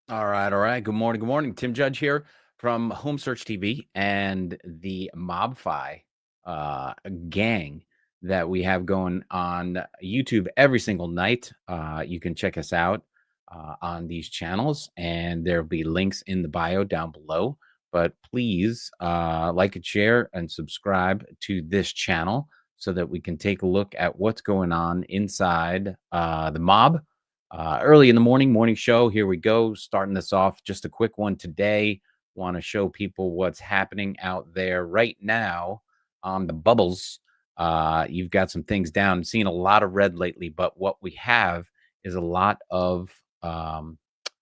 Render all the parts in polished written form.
All right, all right. Good morning, good morning. Tim Judge here from Home Search TV and the MobFi gang that we have going on YouTube every single night. You can check us out on these channels, and there'll be links in the bio down below. But please like and share and subscribe to this channel so that we can take a look at what's going on inside the mob early in the morning show. Here we go. Starting this off, just a quick one today. Want to show people what's happening out there right now on the bubbles. You've got some things down. Seen a lot of red lately, but what we have is a lot of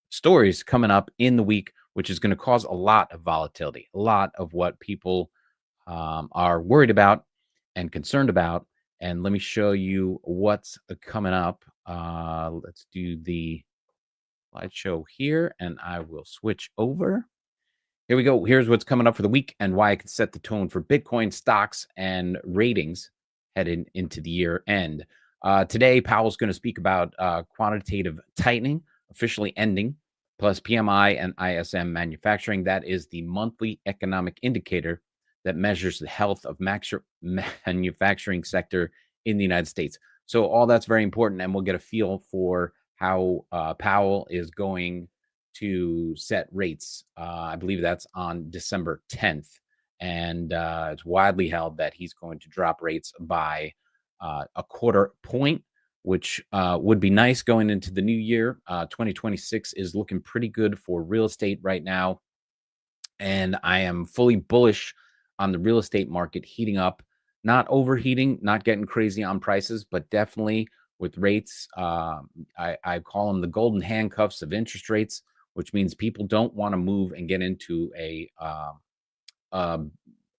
stories coming up in the week, which is going to cause a lot of volatility, a lot of what people are worried about and concerned about. And let me show you what's coming up. Let's do the slideshow here, and I will switch over. Here we go. Here's what's coming up for the week and why it can set the tone for Bitcoin stocks and ratings heading into the year end. Today, Powell's going to speak about quantitative tightening officially ending, plus PMI and ISM Manufacturing. That is the monthly economic indicator that measures the health of manufacturing sector in the United States. So all that's very important, and we'll get a feel for how Powell is going to set rates. I believe that's on December 10th. And it's widely held that he's going to drop rates by a quarter point, which would be nice going into the new year. 2026 is looking pretty good for real estate right now. And I am fully bullish on the real estate market heating up, not overheating, not getting crazy on prices, but definitely with rates. I call them the golden handcuffs of interest rates, which means people don't want to move and get into a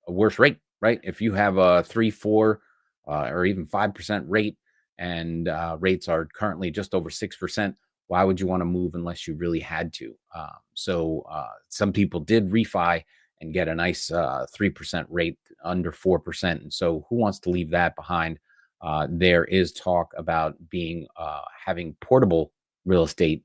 worse rate, right? If you have a 3, 4, or even 5% rate, and rates are currently just over 6%, why would you want to move unless you really had to? So some people did refi and get a nice 3% rate under 4%. And so who wants to leave that behind? There is talk about having portable real estate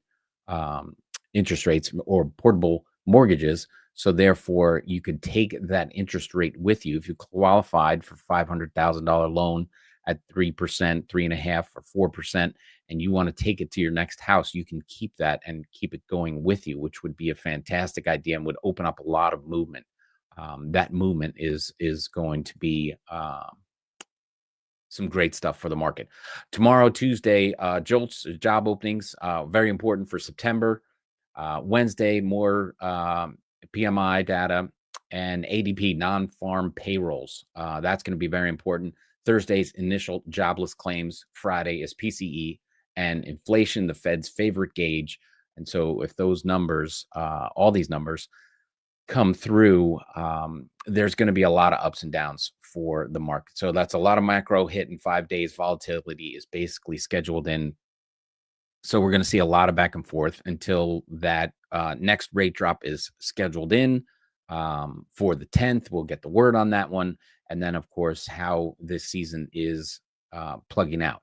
interest rates or portable mortgages. So therefore, you could take that interest rate with you if you qualified for $500,000 loan at 3%, 3.5%, or 4%, and you want to take it to your next house. You can keep that and keep it going with you, which would be a fantastic idea and would open up a lot of movement. That movement is going to be some great stuff for the market. Tomorrow, Tuesday, JOLTS job openings, very important for September. Wednesday, more PMI data and ADP non-farm payrolls. That's going to be very important. Thursday's initial jobless claims. Friday is PCE and inflation, the Fed's favorite gauge. And so if those numbers, all these numbers come through, there's going to be a lot of ups and downs for the market. So that's a lot of macro hit in 5 days. Volatility is basically scheduled in. So we're going to see a lot of back and forth until that next rate drop is scheduled in for the 10th. We'll get the word on that one. And then, of course, how this season is plugging out.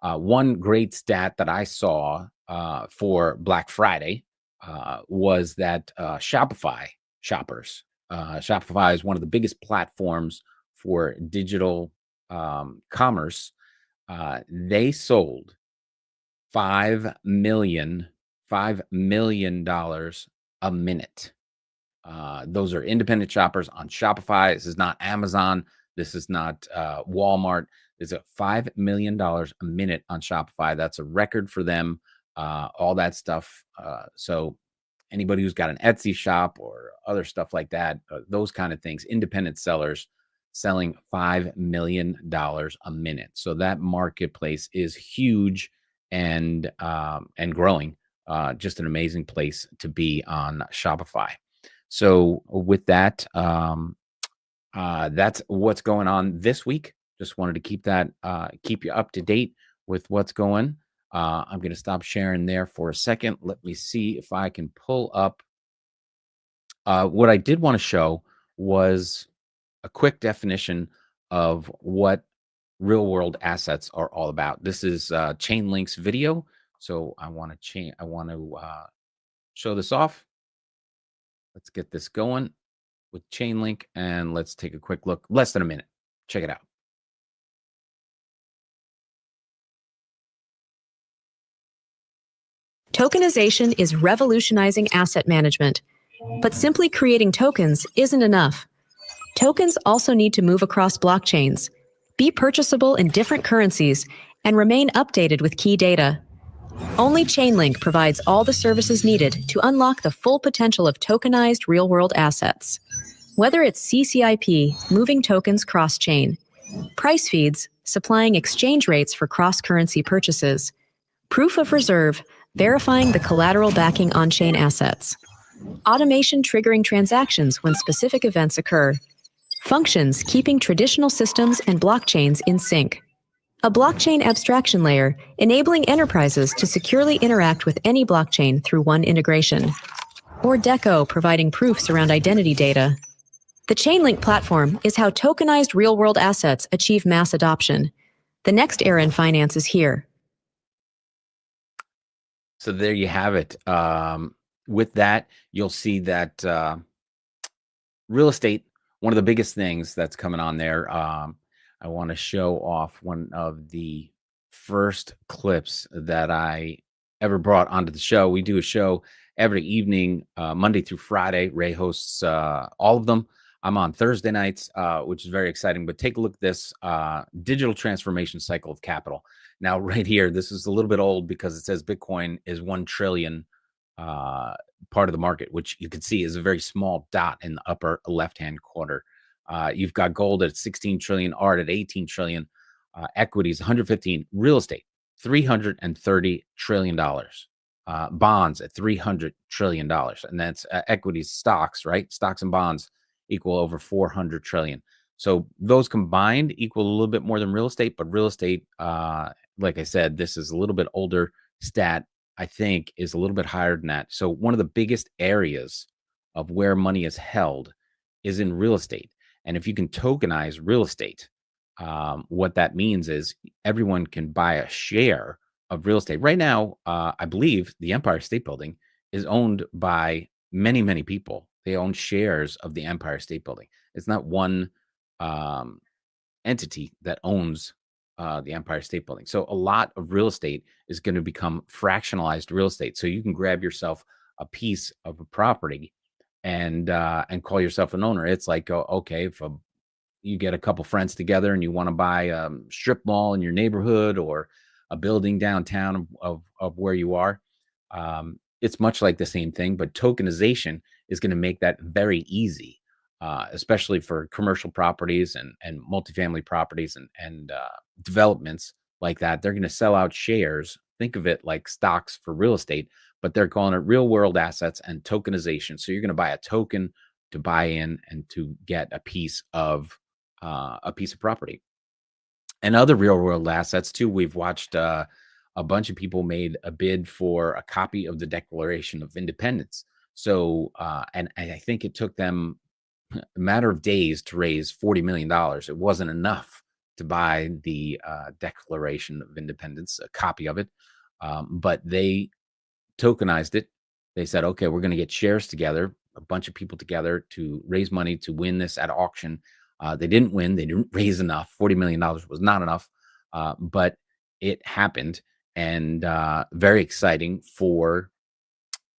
One great stat that I saw for Black Friday was that Shopify shoppers, Shopify is one of the biggest platforms for digital commerce. They sold $5 million a minute. Those are independent shoppers on Shopify. This is not Amazon. This is not Walmart. There's a $5 million a minute on Shopify. That's a record for them. All that stuff. So anybody who's got an Etsy shop or other stuff like that, those kind of things, independent sellers selling $5 million a minute. So that marketplace is huge and growing. Just an amazing place to be on Shopify. So with that, that's what's going on this week. Just wanted to keep you up to date with what's going. I'm going to stop sharing there for a second. Let me see if I can pull up. What I did want to show was a quick definition of what real world assets are all about. This is Chainlink's video. So I want to show this off. Let's get this going with Chainlink, and let's take a quick look. Less than a minute. Check it out. Tokenization is revolutionizing asset management, but simply creating tokens isn't enough. Tokens also need to move across blockchains, be purchasable in different currencies, and remain updated with key data. Only Chainlink provides all the services needed to unlock the full potential of tokenized real-world assets. Whether it's CCIP, moving tokens cross-chain, price feeds, supplying exchange rates for cross-currency purchases, proof of reserve, verifying the collateral backing on-chain assets, automation triggering transactions when specific events occur, functions keeping traditional systems and blockchains in sync, a blockchain abstraction layer enabling enterprises to securely interact with any blockchain through one integration, or Deco providing proofs around identity data. The Chainlink platform is how tokenized real-world assets achieve mass adoption. The next era in finance is here. So there you have it. With that, you'll see that real estate, one of the biggest things that's coming on there. I want to show off one of the first clips that I ever brought onto the show. We do a show every evening, Monday through Friday. Ray hosts all of them. I'm on Thursday nights, which is very exciting. But take a look at this digital transformation cycle of capital. Now, right here, this is a little bit old because it says Bitcoin is 1 trillion part of the market, which you can see is a very small dot in the upper left-hand corner. You've got gold at 16 trillion, art at 18 trillion, equities 115, real estate $330 trillion, bonds at $300 trillion, and that's equities, stocks, right? Stocks and bonds equal over 400 trillion. So those combined equal a little bit more than real estate, but real estate, like I said, this is a little bit older stat. I think is a little bit higher than that. So one of the biggest areas of where money is held is in real estate. And if you can tokenize real estate, what that means is everyone can buy a share of real estate. Right now, I believe the Empire State Building is owned by many, many people. They own shares of the Empire State Building. It's not one entity that owns the Empire State Building. So a lot of real estate is going to become fractionalized real estate. So you can grab yourself a piece of a property and call yourself an owner. It's like, okay, if you get a couple friends together and you want to buy a strip mall in your neighborhood or a building downtown of where you are, it's much like the same thing, but tokenization is going to make that very easy. Especially for commercial properties and multifamily properties and developments like that. They're going to sell out shares. Think of it like stocks for real estate, but they're calling it real world assets and tokenization. So you're going to buy a token to buy in and to get a piece of property. And other real world assets too. We've watched a bunch of people made a bid for a copy of the Declaration of Independence. So, and I think it took them a matter of days to raise $40 million. It wasn't enough to buy the Declaration of Independence, a copy of it, but they tokenized it. They said, okay, we're going to get shares together, a bunch of people together to raise money to win this at auction. They didn't win. They didn't raise enough. $40 million was not enough, but it happened, and very exciting for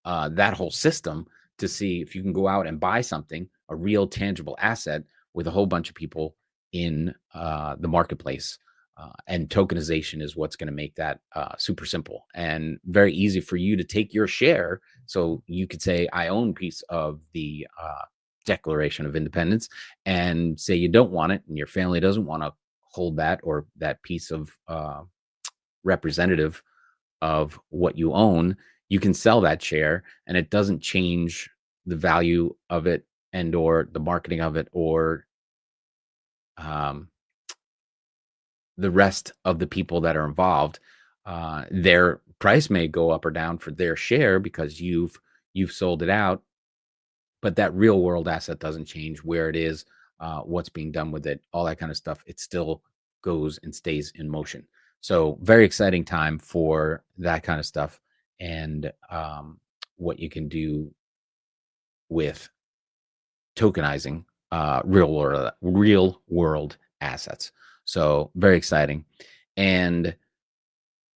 that whole system to see if you can go out and buy something, a real tangible asset with a whole bunch of people in the marketplace. And tokenization is what's going to make that super simple and very easy for you to take your share. So you could say, I own a piece of the Declaration of Independence, and say you don't want it and your family doesn't want to hold that or that piece of representative of what you own. You can sell that share and it doesn't change the value of it and or the marketing of it or the rest of the people that are involved. Their price may go up or down for their share because you've sold it out, but that real world asset doesn't change where it is, what's being done with it, all that kind of stuff. It still goes and stays in motion. So very exciting time for that kind of stuff. And what you can do with tokenizing real world assets. So very exciting. And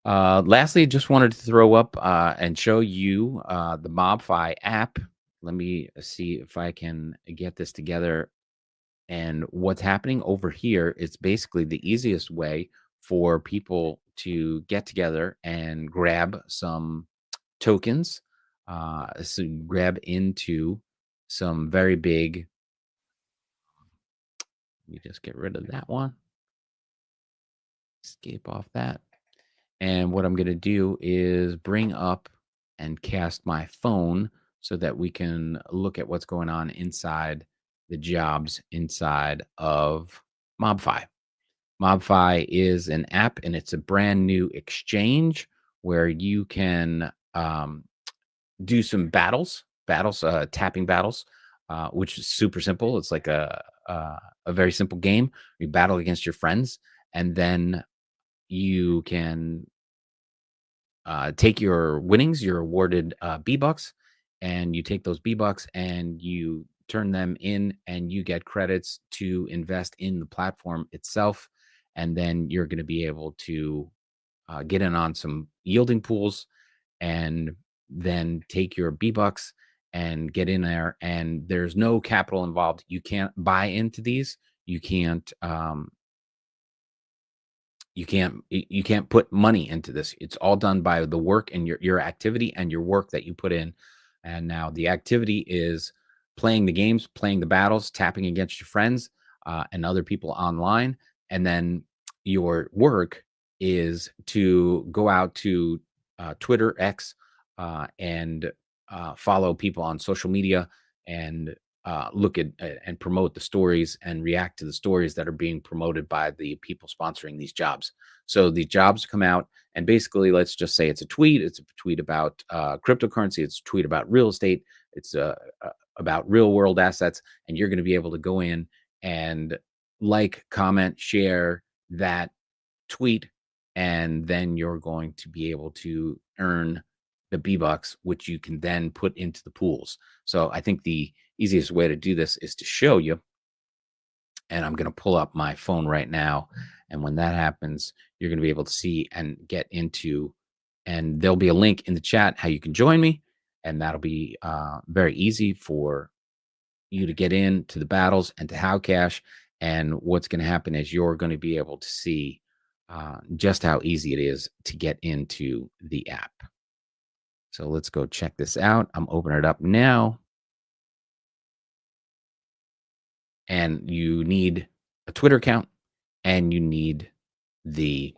lastly, just wanted to throw up and show you the MobFi app. Let me see if I can get this together. And what's happening over here is basically the easiest way for people to get together and grab some tokens, so grab into some very big. Let me just get rid of that one. Escape off that. And what I'm going to do is bring up and cast my phone so that we can look at what's going on inside the jobs inside of MobFi. MobFi is an app and it's a brand new exchange where you can do some tapping battles, which is super simple. It's like a very simple game. You battle against your friends, and then you can take your winnings, your awarded B-Bucks, and you take those B-Bucks and you turn them in and you get credits to invest in the platform itself. And then you're going to be able to get in on some yielding pools and then take your B-Bucks and get in there. And there's no capital involved. You can't buy into these. You can't you can't put money into this. It's all done by the work and your activity and your work that you put in. And now the activity is playing the games, playing the battles, tapping against your friends and other people online. And then your work is to go out to Twitter, X, and follow people on social media and look at and promote the stories and react to the stories that are being promoted by the people sponsoring these jobs. So the jobs come out, and basically, let's just say it's a tweet. It's a tweet about cryptocurrency. It's a tweet about real estate. It's about real world assets, and you're going to be able to go in and like, comment, share that tweet, and then you're going to be able to earn the B-Bucks, which you can then put into the pools. So I think the easiest way to do this is to show you. And I'm going to pull up my phone right now. And when that happens, you're going to be able to see and get into, and there'll be a link in the chat how you can join me. And that'll be very easy for you to get into the battles and to how cash. And what's going to happen is you're going to be able to see just how easy it is to get into the app. So let's go check this out. I'm opening it up now. And you need a Twitter account and you need the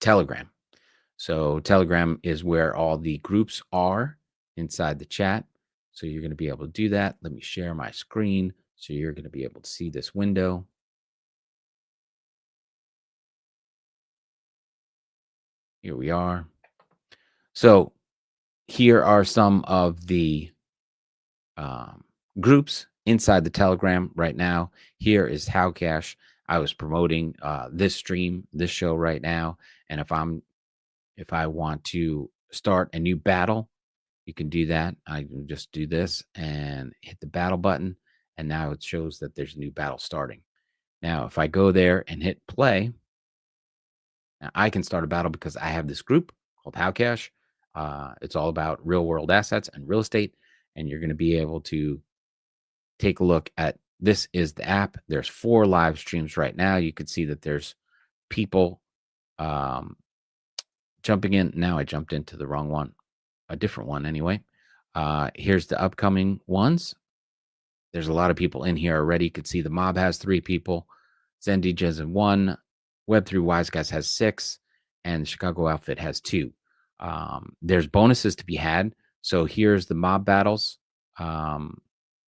Telegram. So Telegram is where all the groups are inside the chat. So you're going to be able to do that. Let me share my screen so you're going to be able to see this window. Here we are. So here are some of the groups inside the Telegram right now. Here is How Cash. I was promoting this stream, this show right now. And if I want to start a new battle, you can do that. I can just do this and hit the battle button. And now it shows that there's a new battle starting. Now, if I go there and hit play, now I can start a battle because I have this group called How Cash. It's all about real world assets and real estate. And you're going to be able to take a look at, this is the app. There's 4 live streams right now. You can see that there's people jumping in. Now I jumped into the wrong one, a different one anyway. Here's the upcoming ones. There's a lot of people in here already. You could see the Mob has 3 people. Zendy has 1. Web3 Wise Guys has 6. And Chicago Outfit has 2. There's bonuses to be had. So here's the mob battles. And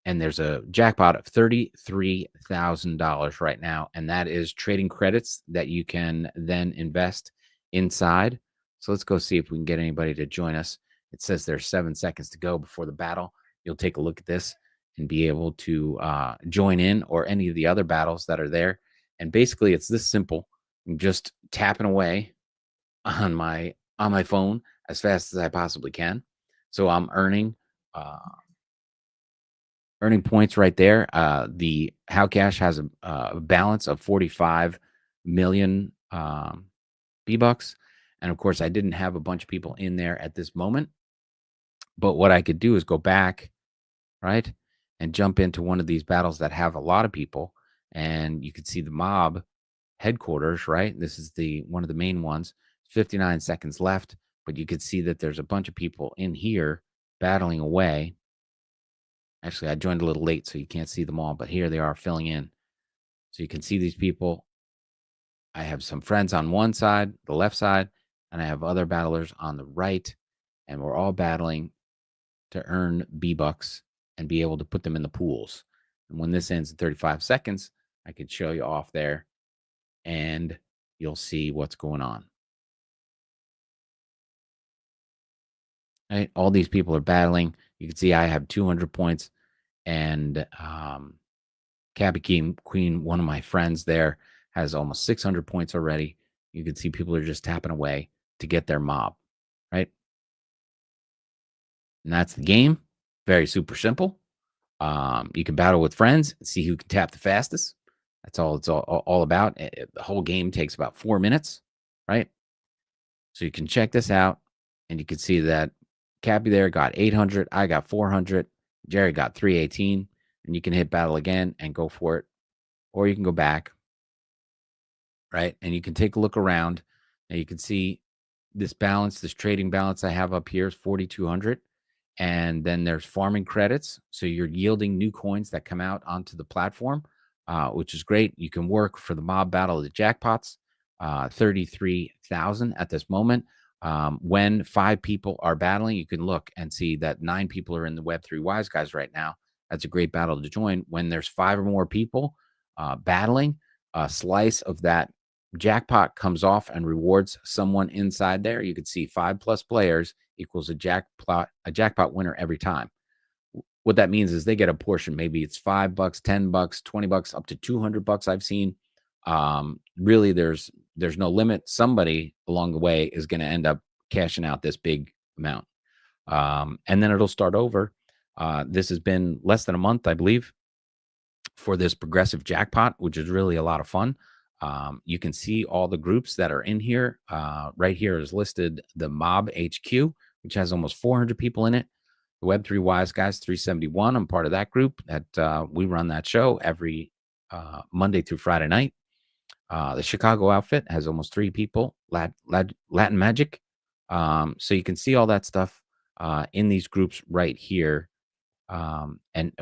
there's a jackpot of $33,000 right now. And that is trading credits that you can then invest inside. So let's go see if we can get anybody to join us. It says there's 7 seconds to go before the battle. You'll take a look at this and be able to join in, or any of the other battles that are there. And basically, it's this simple. I'm just tapping away on my on my phone as fast as I possibly can. So I'm earning points right there. The How Cash has a balance of 45 million B-Bucks. And of course, I didn't have a bunch of people in there at this moment. But what I could do is go back, right, and jump into one of these battles that have a lot of people. And you can see the mob headquarters, right? This is one of the main ones. 59 seconds left, but you could see that there's a bunch of people in here battling away. Actually, I joined a little late, so you can't see them all, but here they are filling in. So you can see these people. I have some friends on one side, the left side, and I have other battlers on the right, and we're all battling to earn B-Bucks and be able to put them in the pools. And when this ends in 35 seconds, I could show you off there, and you'll see what's going on. Right? All these people are battling. You can see I have 200 points, and Cappy Queen, one of my friends there, has almost 600 points already. You can see people are just tapping away to get their mob, right? And that's the game. Very super simple. You can battle with friends and see who can tap the fastest. That's all it's all about. The whole game takes about 4 minutes, right? So you can check this out, and you can see that Cappy there got 800. I got 400. Jerry got 318. And you can hit battle again and go for it. Or you can go back, right? And you can take a look around, and you can see this balance, this trading balance I have up here is 4,200. And then there's farming credits. So you're yielding new coins that come out onto the platform, which is great. You can work for the mob battle of the jackpots, 33,000 at this moment. When 5 people are battling, you can look and see that 9 people are in the Web3 Wise Guys right now. That's a great battle to join. When there's 5 or more people battling, a slice of that jackpot comes off and rewards someone inside there. You can see 5+ players equals a jackpot winner every time. What that means is they get a portion. Maybe it's $5, $10, $20, up to $200 I've seen. Really, there's no limit. Somebody along the way is going to end up cashing out this big amount. And then it'll start over. This has been less than a month, I believe, for this progressive jackpot, which is really a lot of fun. You can see all the groups that are in here. Right here is listed the Mob HQ, which has almost 400 people in it. The Web3 Wise Guys 371. I'm part of that group. That we run that show every Monday through Friday night. The Chicago outfit has almost 3 people. Latin Magic. So you can see all that stuff in these groups right here. And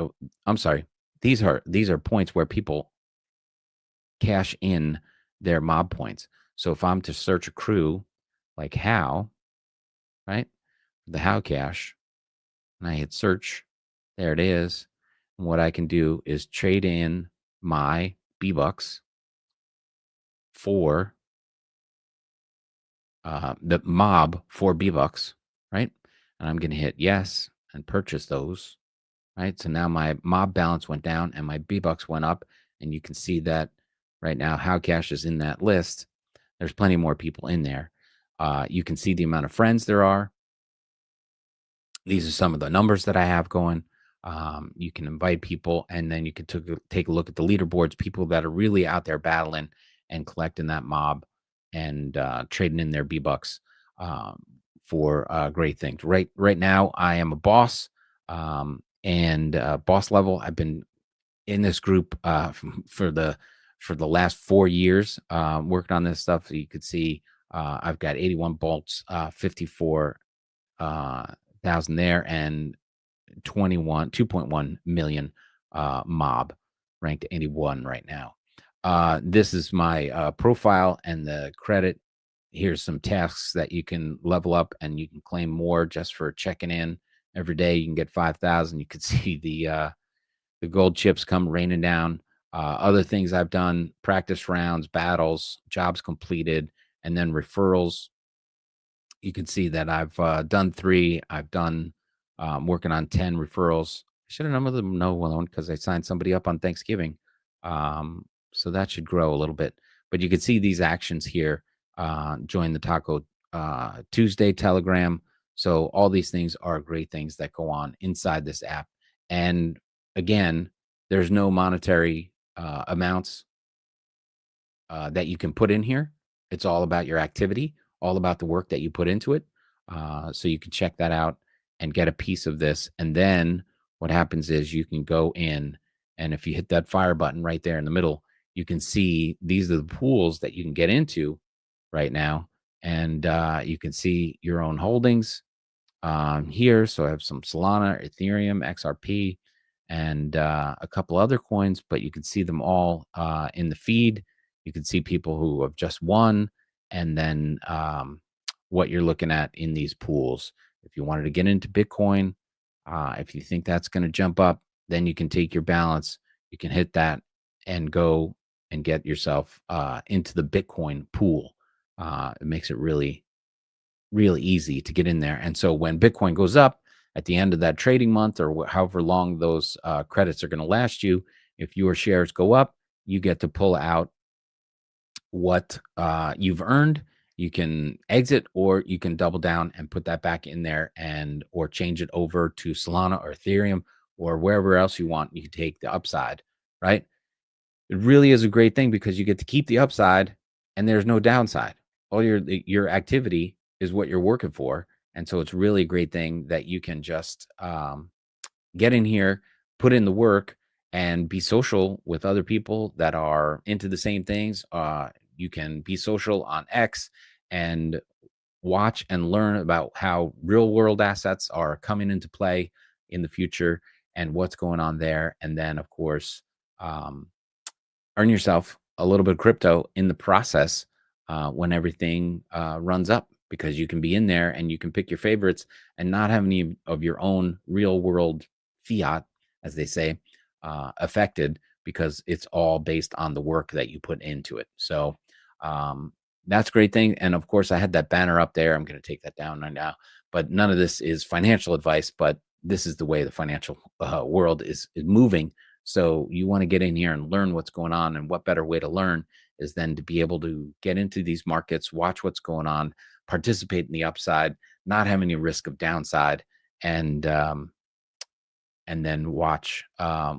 I'm sorry. These are points where people cash in their mob points. So if I'm to search a crew like How, right? The How cash, and I hit search, there it is. And what I can do is trade in my B-Bucks for the mob for B-Bucks, right? And I'm going to hit yes and purchase those, right? So now my mob balance went down and my B-Bucks went up. And you can see that right now How Cash is in that list. There's plenty more people in there. You can see the amount of friends there are. These are some of the numbers that I have going. You can invite people, and then you can take a look at the leaderboards, people that are really out there battling and collecting that mob and trading in their B-Bucks for great things. Right now, I am a boss, and boss level. I've been in this group for the last 4 years working on this stuff. So you could see I've got 81 bolts, 54,000 there, and 2.1 million mob, ranked 81 right now. This is my profile and the credit. Here's some tasks that you can level up, and you can claim more just for checking in every day. You can get 5,000. You can see the gold chips come raining down. Other things I've done: practice rounds, battles, jobs completed, and then referrals. You can see that I've done 3. I've done working on 10 referrals. I should have known them no one because I signed somebody up on Thanksgiving. So that should grow a little bit. But you can see these actions here. Join the taco Tuesday Telegram. So all these things are great things that go on inside this app. And again, there's no monetary amounts that you can put in here. It's all about your activity, all about the work that you put into it. So you can check that out and get a piece of this. And then what happens is you can go in, and if you hit that fire button right there in the middle, you can see these are the pools that you can get into right now. And you can see your own holdings here. So I have some Solana, Ethereum, XRP, and a couple other coins, but you can see them all in the feed. You can see people who have just won, and then what you're looking at in these pools. If you wanted to get into Bitcoin, if you think that's going to jump up, then you can take your balance, you can hit that and go and get yourself into the Bitcoin pool. It makes it really easy to get in there. And so when Bitcoin goes up at the end of that trading month, or however long those credits are going to last you, if your shares go up, you get to pull out what you've earned. You can exit, or you can double down and put that back in there, and or change it over to Solana or Ethereum or wherever else you want. You can take the upside, right? It really is a great thing because you get to keep the upside and there's no downside. All your activity is what you're working for. And so it's really a great thing that you can just get in here, put in the work, and be social with other people that are into the same things. You can be social on X and watch and learn about how real world assets are coming into play in the future and what's going on there. And then, of course, earn yourself a little bit of crypto in the process when everything runs up, because you can be in there and you can pick your favorites and not have any of your own real world fiat, as they say, affected, because it's all based on the work that you put into it. So that's a great thing. And of course, I had that banner up there. I'm going to take that down right now. But none of this is financial advice, but this is the way the financial world is moving. So you want to get in here and learn what's going on. And what better way to learn is then to be able to get into these markets, watch what's going on, participate in the upside, not have any risk of downside, and then watch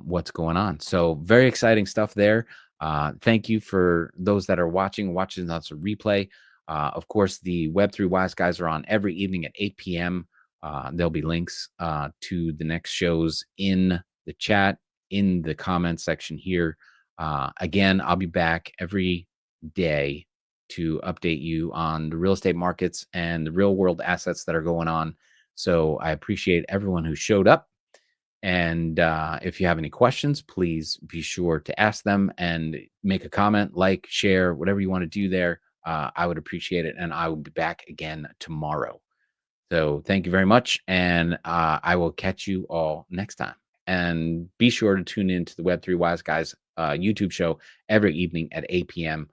what's going on. So very exciting stuff there. Thank you for those that are watching lots of replay. Of course, the Web3 Wise Guys are on every evening at 8 p.m. There'll be links to the next shows in the chat, in the comment section here. Again, I'll be back every day to update you on the real estate markets and the real world assets that are going on. So I appreciate everyone who showed up. And if you have any questions, please be sure to ask them and make a comment, like, share, whatever you want to do there. I would appreciate it. And I will be back again tomorrow. So thank you very much. And I will catch you all next time. And be sure to tune in to the Web3 Wise Guys YouTube show every evening at 8 p.m.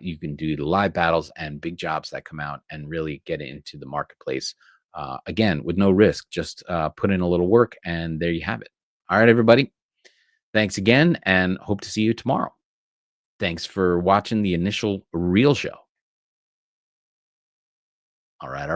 You can do the live battles and big jobs that come out and really get into the marketplace. Again, with no risk, just put in a little work, and there you have it. All right, everybody. Thanks again, and hope to see you tomorrow. Thanks for watching the Initial Real Show. All right.